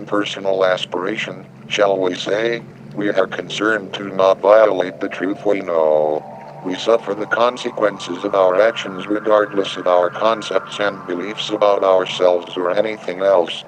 personal aspiration, shall we say. We are concerned to not violate the truth we know. We suffer the consequences of our actions regardless of our concepts and beliefs about ourselves or anything else.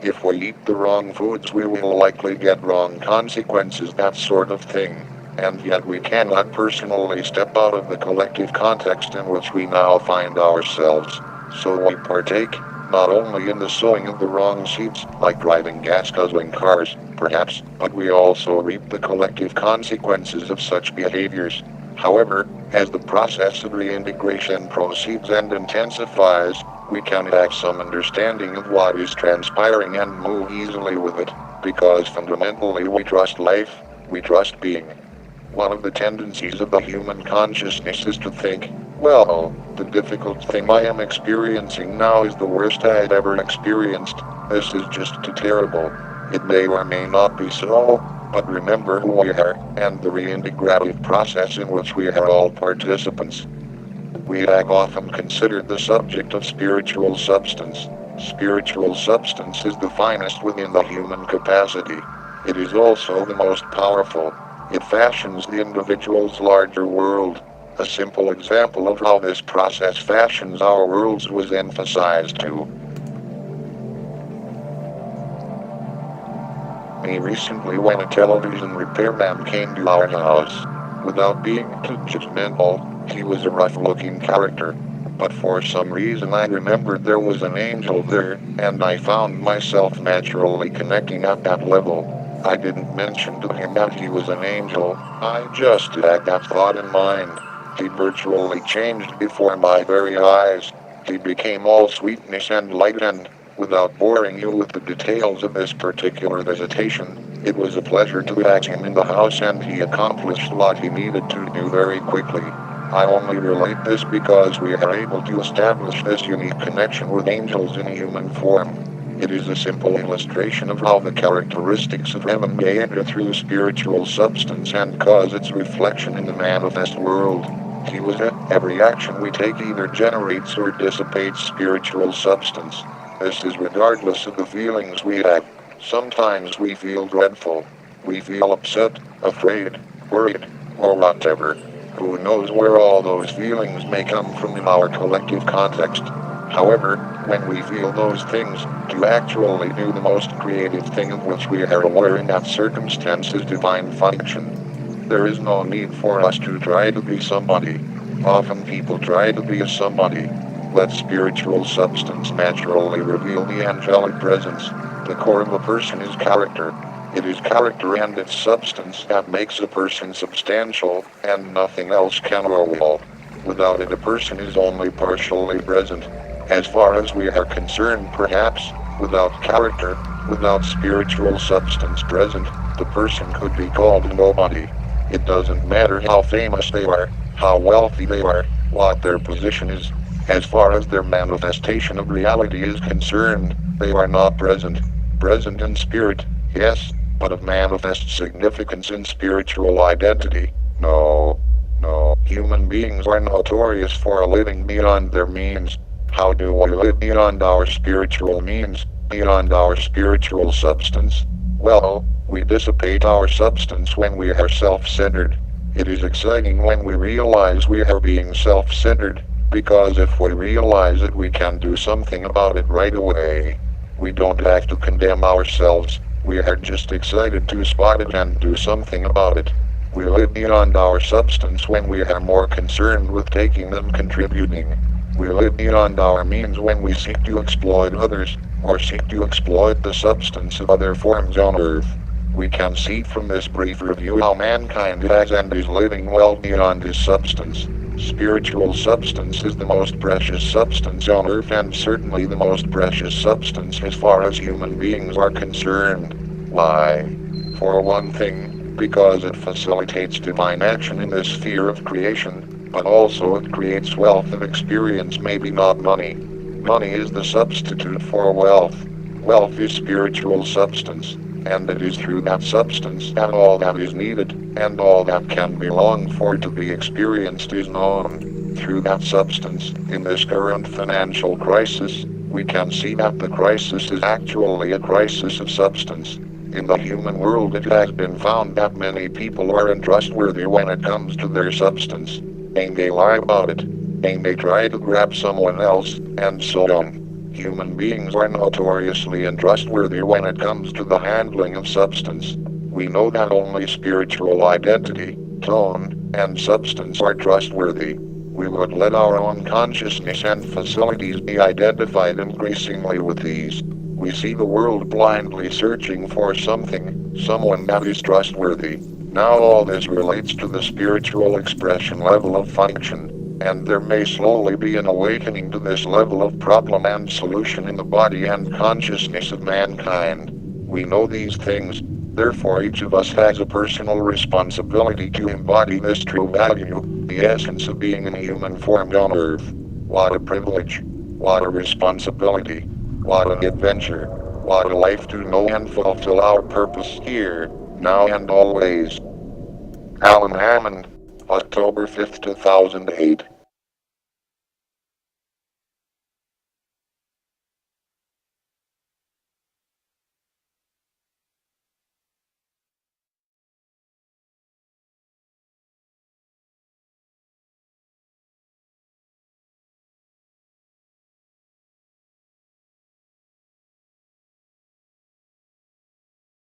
If we eat the wrong foods we will likely get wrong consequences, that sort of thing. And yet we cannot personally step out of the collective context in which we now find ourselves. So we partake, not only in the sowing of the wrong seeds, like driving gas-guzzling cars, perhaps, but we also reap the collective consequences of such behaviors. However, as the process of reintegration proceeds and intensifies, we can have some understanding of what is transpiring and move easily with it, because fundamentally we trust life, we trust being. One of the tendencies of the human consciousness is to think, well, the difficult thing I am experiencing now is the worst I had ever experienced. This is just too terrible. It may or may not be so, but remember who we are, and the reintegrative process in which we are all participants. We have often considered the subject of spiritual substance. Spiritual substance is the finest within the human capacity. It is also the most powerful. It fashions the individual's larger world. A simple example of how this process fashions our worlds was emphasized to me recently when a television repairman came to our house. Without being too judgmental, he was a rough-looking character. But for some reason I remembered there was an angel there, and I found myself naturally connecting at that level. I didn't mention to him that he was an angel, I just had that thought in mind. He virtually changed before my very eyes. He became all sweetness and light, and, without boring you with the details of this particular visitation, it was a pleasure to have him in the house, and he accomplished what he needed to do very quickly. I only relate this because we are able to establish this unique connection with angels in human form. It is a simple illustration of how the characteristics of emanate through spiritual substance and cause its reflection in the manifest world. Every action we take either generates or dissipates spiritual substance. This is regardless of the feelings we have. Sometimes we feel dreadful. We feel upset, afraid, worried, or whatever. Who knows where all those feelings may come from in our collective context. However, when we feel those things, to actually do the most creative thing of which we are aware in that circumstance is divine function. There is no need for us to try to be somebody. Often people try to be a somebody. Let spiritual substance naturally reveal the angelic presence. The core of a person is character. It is character and its substance that makes a person substantial, and nothing else can or will. Without it a person is only partially present. As far as we are concerned, perhaps, without character, without spiritual substance present, the person could be called a nobody. It doesn't matter how famous they are, how wealthy they are, what their position is. As far as their manifestation of reality is concerned, they are not present. Present in spirit, yes, but of manifest significance in spiritual identity, no. Human beings are notorious for living beyond their means. How do we live beyond our spiritual means, beyond our spiritual substance? Well, we dissipate our substance when we are self-centered. It is exciting when we realize we are being self-centered, because if we realize it we can do something about it right away. We don't have to condemn ourselves, we are just excited to spot it and do something about it. We live beyond our substance when we are more concerned with taking than contributing. We live beyond our means when we seek to exploit others, or seek to exploit the substance of other forms on Earth. We can see from this brief review how mankind has and is living well beyond his substance. Spiritual substance is the most precious substance on Earth, and certainly the most precious substance as far as human beings are concerned. Why? For one thing, because it facilitates divine action in this sphere of creation. But also it creates wealth of experience, maybe not money. Money is the substitute for wealth. Wealth is spiritual substance, and it is through that substance that all that is needed, and all that can be longed for to be experienced is known. Through that substance, in this current financial crisis, we can see that the crisis is actually a crisis of substance. In the human world, it has been found that many people are untrustworthy when it comes to their substance. And they lie about it. And they try to grab someone else, and so on. Human beings are notoriously untrustworthy when it comes to the handling of substance. We know that only spiritual identity, tone, and substance are trustworthy. We would let our own consciousness and facilities be identified increasingly with these. We see the world blindly searching for something, someone that is trustworthy. Now all this relates to the spiritual expression level of function, and there may slowly be an awakening to this level of problem and solution in the body and consciousness of mankind. We know these things, therefore each of us has a personal responsibility to embody this true value, the essence of being in human form on earth. What a privilege, what a responsibility, what an adventure, what a life to know and fulfill our purpose here, now and always. Alan Hammond, October 5, 2008.